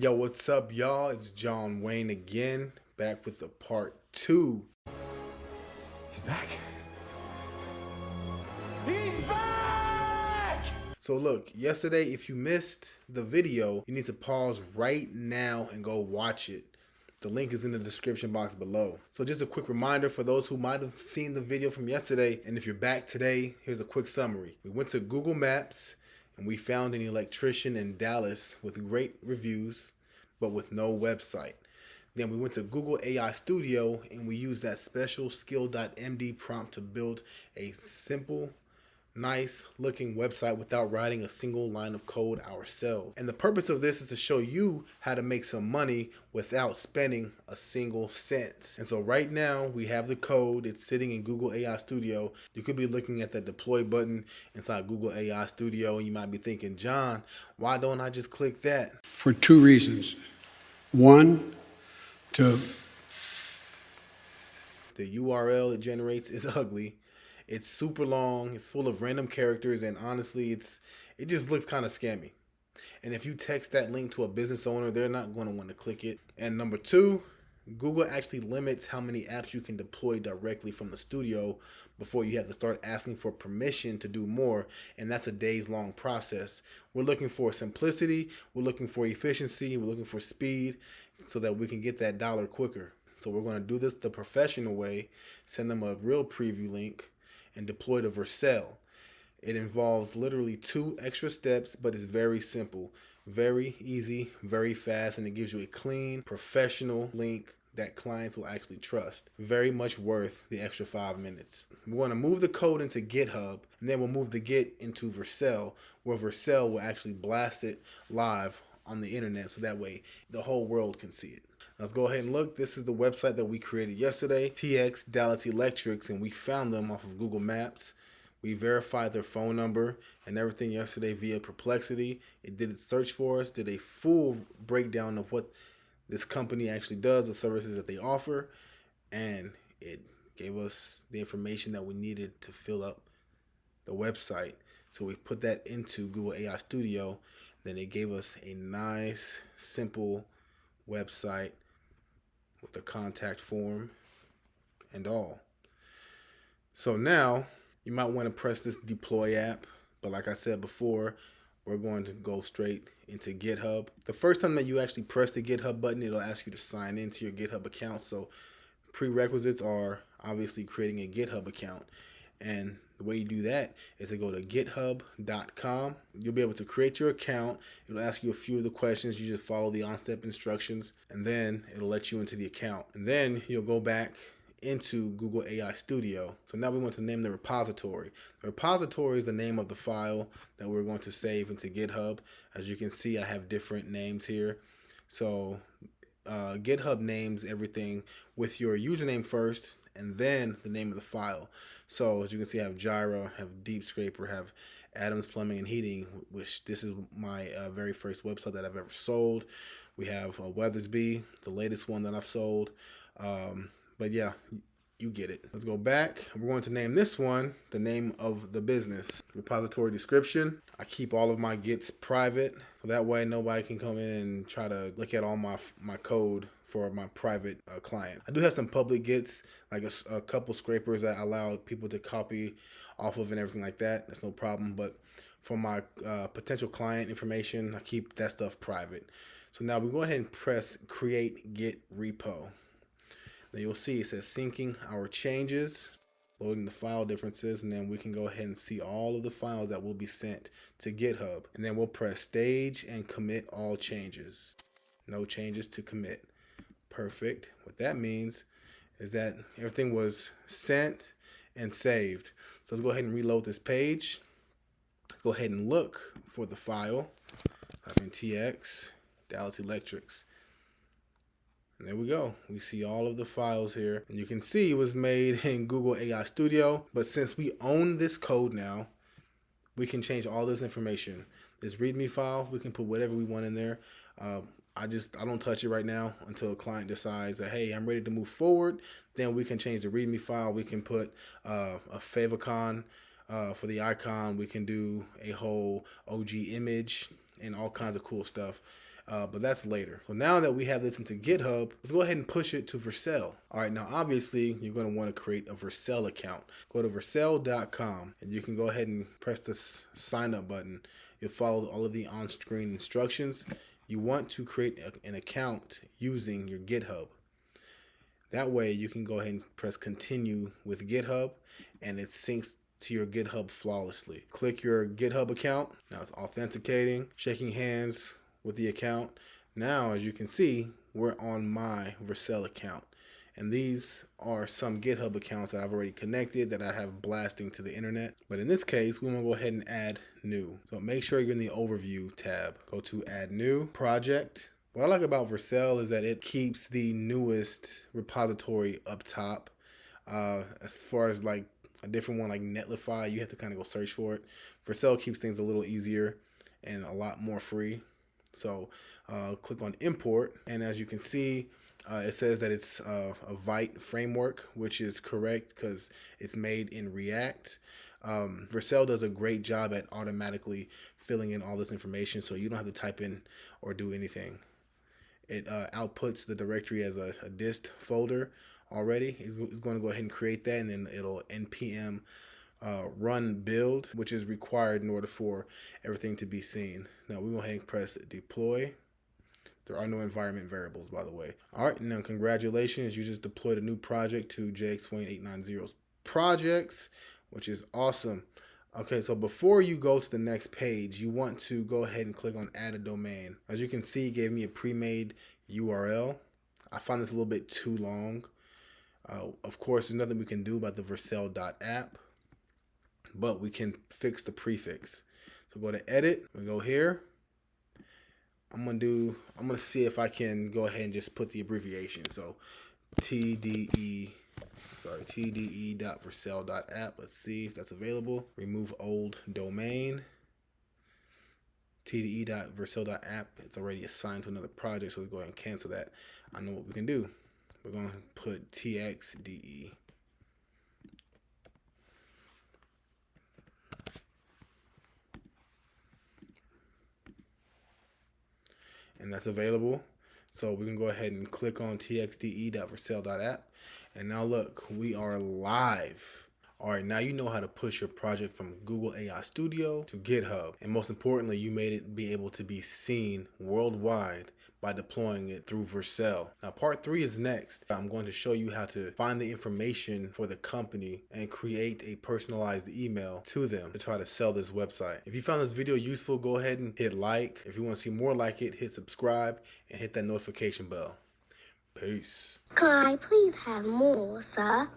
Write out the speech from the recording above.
Yo, what's up, y'all? It's John Wayne again, back with the part 2. He's back. He's back! So look, yesterday, if you missed the video, you need to pause right now and go watch it. The link is in the description box below. So just a quick reminder for those who might have seen the video from yesterday, and if you're back today, here's a quick summary. We went to Google Maps and we found an electrician in Dallas with great reviews, but with no website. Then we went to Google AI Studio and we used that special skill.md prompt to build a simple, nice looking website without writing a single line of code ourselves. And the purpose of this is to show you how to make some money without spending a single cent. And so right now we have the code. It's sitting in Google AI Studio. You could be looking at the deploy button inside Google AI Studio and you might be thinking, John, why don't I just click that? For two reasons. One, to The URL it generates is ugly. It's super long, it's full of random characters, and honestly, it just looks kind of scammy. And if you text that link to a business owner, they're not going to want to click it. And number two, Google actually limits how many apps you can deploy directly from the studio before you have to start asking for permission to do more, and that's a days-long process. We're looking for simplicity, we're looking for efficiency, we're looking for speed so that we can get that dollar quicker. So we're going to do this the professional way, send them a real preview link, and deploy to Vercel. It involves literally 2 extra steps, but it's very simple, very easy, very fast, and it gives you a clean, professional link that clients will actually trust. Very much worth the extra 5 minutes. We want to move the code into GitHub, and then we'll move the Git into Vercel, where Vercel will actually blast it live on the internet, so that way the whole world can see it. Let's go ahead and look. This is the website that we created yesterday, TX Dallas Electrics, and we found them off of Google Maps. We verified their phone number and everything yesterday via Perplexity. It did its search for us, did a full breakdown of what this company actually does, the services that they offer, and it gave us the information that we needed to fill up the website. So we put that into Google AI Studio. Then it gave us a nice, simple website with the contact form and all. So now you might want to press this deploy app, but like I said before, we're going to go straight into GitHub. The first time that you actually press the GitHub button, it'll ask you to sign into your GitHub account. So prerequisites are obviously creating a GitHub account. And the way you do that is to go to github.com. You'll be able to create your account. It'll ask you a few of the questions. You just follow the on-step instructions, and then it'll let you into the account. And then you'll go back into Google AI Studio. So now we want to name the repository. The repository is the name of the file that we're going to save into GitHub. As you can see, I have different names here. So GitHub names everything with your username first, and then the name of the file. So as you can see, I have Gyra, have Deep Scraper, have Adams Plumbing and Heating, which this is my very first website that I've ever sold. We have Weathersby, the latest one that I've sold. But yeah, you get it. Let's go back. We're going to name this one the name of the business. Repository description. I keep all of my Gits private, so that way nobody can come in and try to look at all my code for my private client. I do have some public Gits, like a couple scrapers that allow people to copy off of and everything like that. That's no problem. But for my potential client information, I keep that stuff private. So now we go ahead and press create Git repo. Then you'll see it says syncing our changes, loading the file differences, and then we can go ahead and see all of the files that will be sent to GitHub. And then we'll press stage and commit all changes. No changes to commit. Perfect. What that means is that everything was sent and saved. So let's go ahead and reload this page. Let's go ahead and look for the file. Type in TX Dallas Electrics. And there we go. We see all of the files here. And you can see it was made in Google AI Studio. But since we own this code now, we can change all this information. This README file, we can put whatever we want in there. I don't touch it right now until a client decides that, hey, I'm ready to move forward. Then we can change the README file. We can put a favicon for the icon. We can do a whole OG image and all kinds of cool stuff. but that's later. So now that we have this into GitHub, let's go ahead and push it to Vercel. All right, now obviously you're going to want to create a Vercel account. Go to vercel.com and you can go ahead and press this sign up button. You'll follow all of the on-screen instructions. You want to create an account using your GitHub. That way you can go ahead and press continue with GitHub and it syncs to your GitHub flawlessly. Click your GitHub account. Now it's authenticating, shaking hands with the account. Now, as you can see, we're on my Vercel account. And these are some GitHub accounts that I've already connected that I have blasting to the internet. But in this case, we want to go ahead and add new. So make sure you're in the overview tab. Go to add new project. What I like about Vercel is that it keeps the newest repository up top. As far as like a different one like Netlify, you have to kind of go search for it. Vercel keeps things a little easier and a lot more free. So click on import, and as you can see, it says that it's a Vite framework, which is correct because it's made in React. Vercel does a great job at automatically filling in all this information, so you don't have to type in or do anything. It outputs the directory as a dist folder already. It's going to go ahead and create that, and then it'll npm run build, which is required in order for everything to be seen. Now we go ahead and press deploy. There are no environment variables, by the way. All right, now congratulations, you just deployed a new project to JXWayne890's projects, which is awesome. Okay, so before you go to the next page, you want to go ahead and click on add a domain. As you can see, it gave me a pre-made URL. I find this a little bit too long. Of course, there's nothing we can do about the vercel.app, but we can fix the prefix. So go to edit, we go here. I'm gonna see if I can go ahead and just put the abbreviation. So tde.vercel.app. Let's see if that's available. Remove old domain. tde.vercel.app. It's already assigned to another project, so let's go ahead and cancel that. I know what we can do. We're going to put txde. And that's available. So we can go ahead and click on txde.vercel.app. And now look, we are live. All right, now you know how to push your project from Google AI Studio to GitHub. And most importantly, you made it be able to be seen worldwide by deploying it through Vercel. Now, part 3 is next. I'm going to show you how to find the information for the company and create a personalized email to them to try to sell this website. If you found this video useful, go ahead and hit like. If you want to see more like it, hit subscribe and hit that notification bell. Peace. Can I please have more, sir?